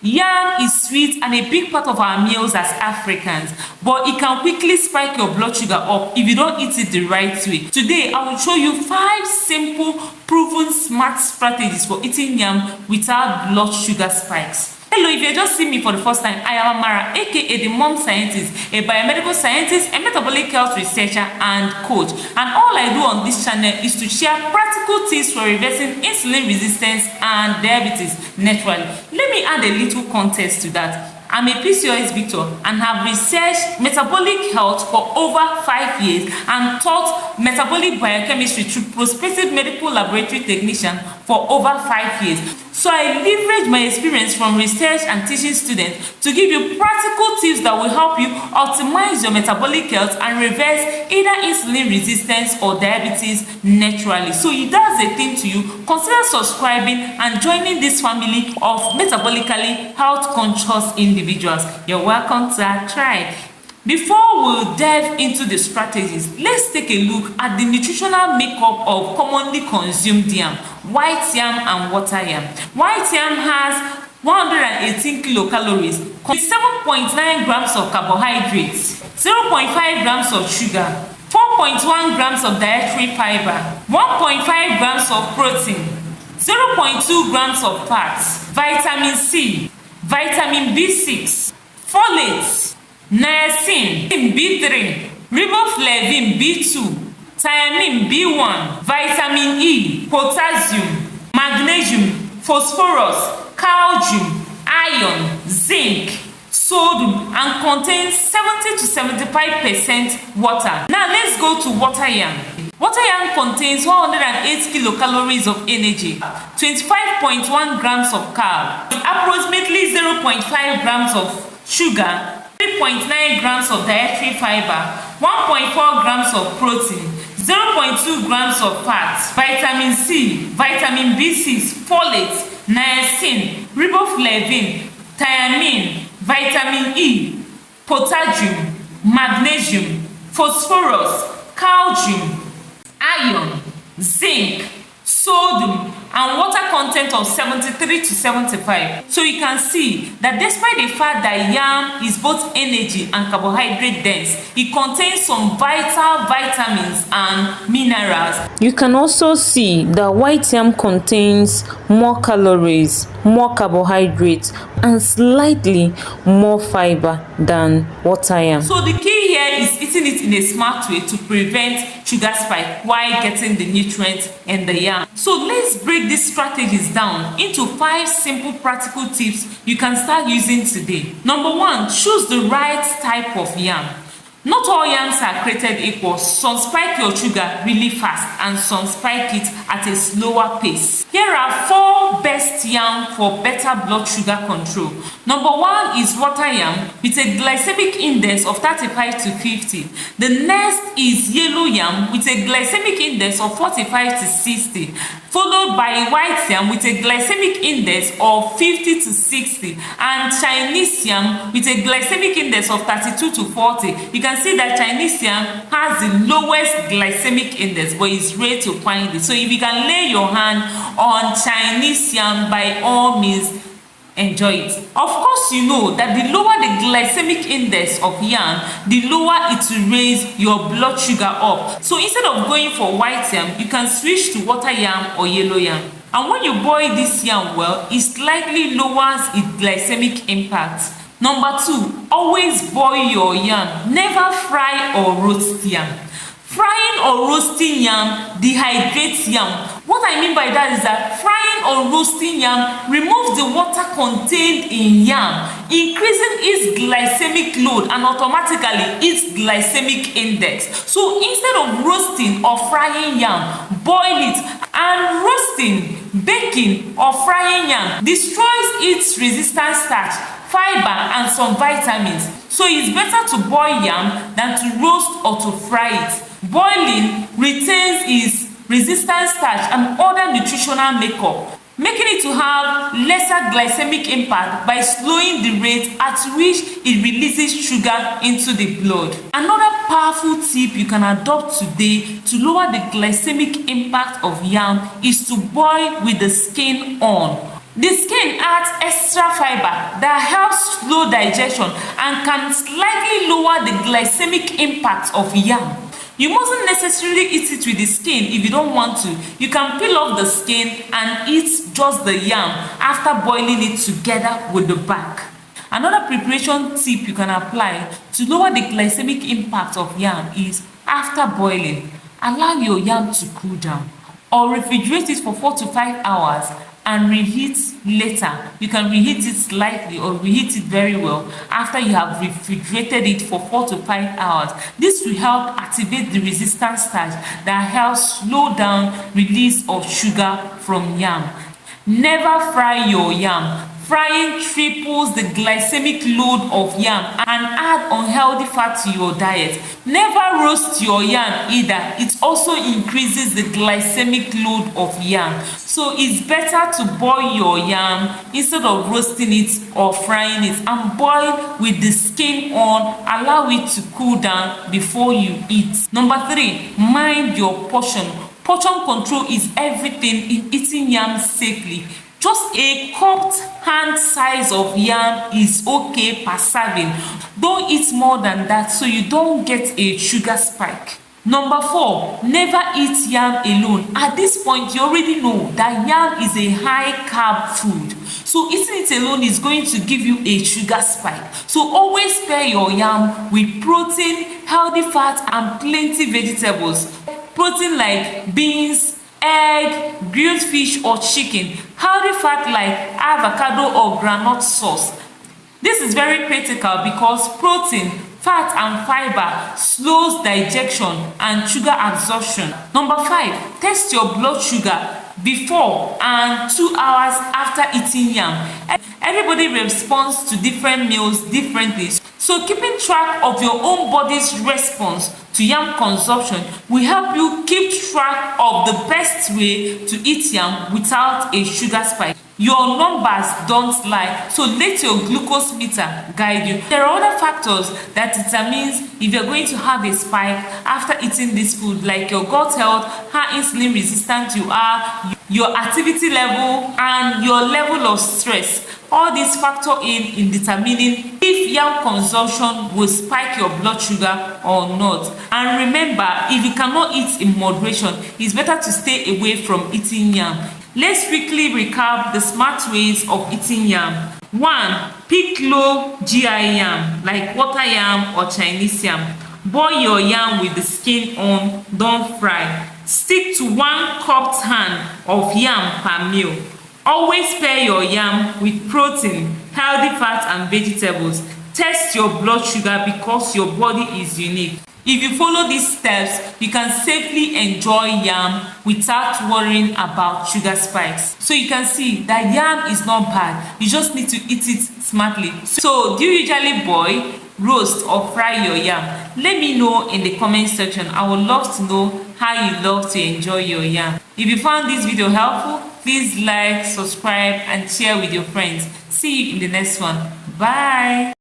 Yam is sweet and a big part of our meals as Africans, but it can quickly spike your blood sugar up if you don't eat it the right way. Today, I will show you 5 simple, proven smart strategies for eating yam without blood sugar spikes. Hello, if you're just seeing me for the first time, I am Amara, aka the Mom Scientist, a biomedical scientist, a metabolic health researcher, and coach. And all I do on this channel is to share practical tips for reversing insulin resistance and diabetes naturally. Let me add a little context to that. I'm a PCOS victor and have researched metabolic health for over 5 years and taught metabolic biochemistry through prospective medical laboratory technician for over 5 years. So I leverage my experience from research and teaching students to give you practical tips that will help you optimize your metabolic health and reverse either insulin resistance or diabetes naturally. So if that's a thing to you, consider subscribing and joining this family of metabolically health conscious individuals. You're welcome to our tribe. Before we delve into the strategies, let's take a look at the nutritional makeup of commonly consumed yam, white yam and water yam. White yam has 118 kilocalories, 7.9 grams of carbohydrates, 0.5 grams of sugar, 4.1 grams of dietary fiber, 1.5 grams of protein, 0.2 grams of fats, vitamin C, vitamin B6, folate, niacin, B3, riboflavin B2, thiamine B1, vitamin E, potassium, magnesium, phosphorus, calcium, iron, zinc, sodium, and contains 70 to 75% water. Now let's go to water yam. Water yam contains 108 kilocalories of energy, 25.1 grams of carb, approximately 0.5 grams of sugar, 3.9 grams of dietary fiber, 1.4 grams of protein, 0.2 grams of fat, vitamin C, vitamin B6, folate, niacin, riboflavin, thiamine, vitamin E, potassium, magnesium, phosphorus, calcium, iron, zinc, sodium, and water content of 73 to 75. So you can see that despite the fact that yam is both energy and carbohydrate dense, it contains some vital vitamins and minerals. You can also see that white yam contains more calories, more carbohydrates, and slightly more fiber than water yam. So the key here is eating it in a smart way to prevent sugar spike while getting the nutrients in the yam. So let's break these strategies down into 5 simple practical tips you can start using today. Number 1, choose the right type of yam. Not all yams are created equal. Some spike your sugar really fast and some spike it at a slower pace. Here are 4 best yam for better blood sugar control. Number 1 is water yam with a glycemic index of 35 to 50. The next is yellow yam with a glycemic index of 45 to 60, followed by white yam with a glycemic index of 50 to 60, and Chinese yam with a glycemic index of 32 to 40. You can see that Chinese yam has the lowest glycemic index, but it's rare to find it. So if you can lay your hand on Chinese yam, by all means, enjoy it. Of course, you know that the lower the glycemic index of yam, the lower it will raise your blood sugar up. So instead of going for white yam, you can switch to water yam or yellow yam. And when you boil this yam well, it slightly lowers its glycemic impact. Number 2, always boil your yam. Never fry or roast yam. Frying or roasting yam dehydrates yam. What I mean by that is that frying or roasting yam removes the water contained in yam, increasing its glycemic load and automatically its glycemic index. So instead of roasting or frying yam, boil it. And roasting, baking, or frying yam destroys its resistant starch, fiber, and some vitamins. So it's better to boil yam than to roast or to fry it. Boiling retains its resistant starch and other nutritional makeup, making it to have lesser glycemic impact by slowing the rate at which it releases sugar into the blood. Another powerful tip you can adopt today to lower the glycemic impact of yam is to boil with the skin on. The skin adds extra fiber that helps slow digestion and can slightly lower the glycemic impact of yam. You mustn't necessarily eat it with the skin if you don't want to. You can peel off the skin and eat just the yam after boiling it together with the back. Another preparation tip you can apply to lower the glycemic impact of yam is after boiling, allow your yam to cool down or refrigerate it for 4 to 5 hours and reheat later. You can reheat it slightly or reheat it very well after you have refrigerated it for 4 to 5 hours. This will help activate the resistant starch that helps slow down release of sugar from yam. Never fry your yam. Frying triples the glycemic load of yam and add unhealthy fat to your diet. Never roast your yam either. It also increases the glycemic load of yam. So it's better to boil your yam instead of roasting it or frying it, and boil with the skin on. Allow it to cool down before you eat. Number 3, mind your portion. Portion control is everything in eating yam safely. Just a cupped hand size of yam is okay per serving. Don't eat more than that so you don't get a sugar spike. Number 4, never eat yam alone. At this point, you already know that yam is a high carb food. So eating it alone is going to give you a sugar spike. So always pair your yam with protein, healthy fat, and plenty vegetables. Protein like beans, egg, grilled fish or chicken, healthy fat like avocado or groundnut sauce. This is very critical because protein, fat and fiber slows digestion and sugar absorption. Number 5, test your blood sugar before and 2 hours after eating yam. Everybody responds to different meals differently. So keeping track of your own body's response to yam consumption will help you keep track of the best way to eat yam without a sugar spike. Your numbers don't lie, so let your glucose meter guide you. There are other factors that determines if you're going to have a spike after eating this food, like your gut health, how insulin resistant you are, your activity level, and your level of stress. All these factor in determining if yam consumption will spike your blood sugar or not. And remember, if you cannot eat in moderation, it's better to stay away from eating yam. Let's quickly recap the smart ways of eating yam. 1. Pick low GI yam like water yam or Chinese yam. Boil your yam with the skin on, don't fry. Stick to 1 cupped hand of yam per meal. Always pair your yam with protein, healthy fats and vegetables. Test your blood sugar because your body is unique. If you follow these steps, you can safely enjoy yam without worrying about sugar spikes. So you can see that yam is not bad. You just need to eat it smartly. So do you usually boil, roast or fry your yam? Let me know in the comment section. I would love to know how you love to enjoy your yam. If you found this video helpful, please like, subscribe and share with your friends. See you in the next one. Bye.